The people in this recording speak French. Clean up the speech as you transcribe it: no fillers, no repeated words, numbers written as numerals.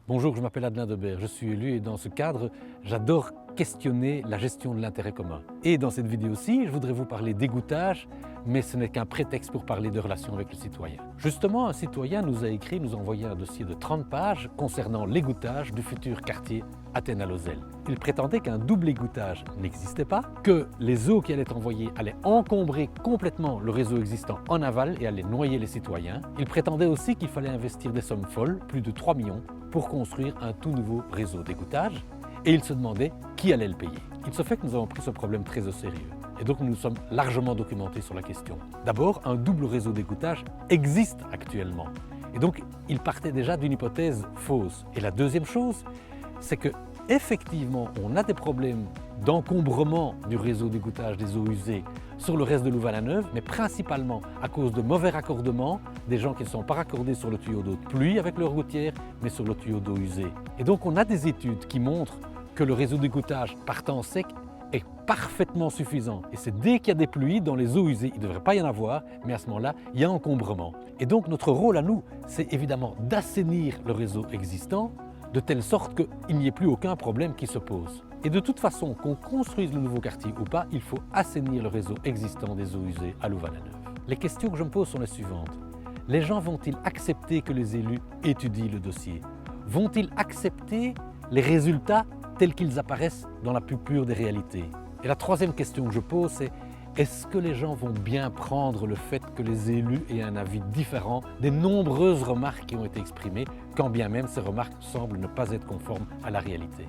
Bonjour, je m'appelle Adelin Debert, je suis élu et dans ce cadre, j'adore questionner la gestion de l'intérêt commun. Et dans cette vidéo-ci, je voudrais vous parler d'égouttage, mais ce n'est qu'un prétexte pour parler de relations avec le citoyen. Justement, un citoyen nous a écrit, nous a envoyé un dossier de 30 pages concernant l'égouttage du futur quartier Athéna-Lozelle. Il prétendait qu'un double égouttage n'existait pas, que les eaux qui allaient être envoyées allaient encombrer complètement le réseau existant en aval et allaient noyer les citoyens. Il prétendait aussi qu'il fallait investir des sommes folles, plus de 3 millions, pour construire un tout nouveau réseau d'égouttage, et il se demandait qui allait le payer. Il se fait que nous avons pris ce problème très au sérieux, et donc nous nous sommes largement documentés sur la question. D'abord, un double réseau d'égouttage existe actuellement, et donc il partait déjà d'une hypothèse fausse. Et la deuxième chose, c'est que effectivement, on a des problèmes d'encombrement du réseau d'égouttage des eaux usées sur le reste de Louvain-la-Neuve, mais principalement à cause de mauvais raccordements, des gens qui ne sont pas raccordés sur le tuyau d'eau de pluie avec leur gouttière, mais sur le tuyau d'eau usée. Et donc on a des études qui montrent que le réseau d'égouttage partant sec est parfaitement suffisant. Et c'est dès qu'il y a des pluies dans les eaux usées, il ne devrait pas y en avoir, mais à ce moment-là, il y a encombrement. Et donc notre rôle à nous, c'est évidemment d'assainir le réseau existant, de telle sorte qu'il n'y ait plus aucun problème qui se pose. Et de toute façon, qu'on construise le nouveau quartier ou pas, il faut assainir le réseau existant des eaux usées à Louvain-la-Neuve. Les questions que je me pose sont les suivantes. Les gens vont-ils accepter que les élus étudient le dossier? Vont-ils accepter les résultats tels qu'ils apparaissent dans la plus pure des réalités? Et la troisième question que je pose, c'est est-ce que les gens vont bien prendre le fait que les élus aient un avis différent des nombreuses remarques qui ont été exprimées, quand bien même ces remarques semblent ne pas être conformes à la réalité?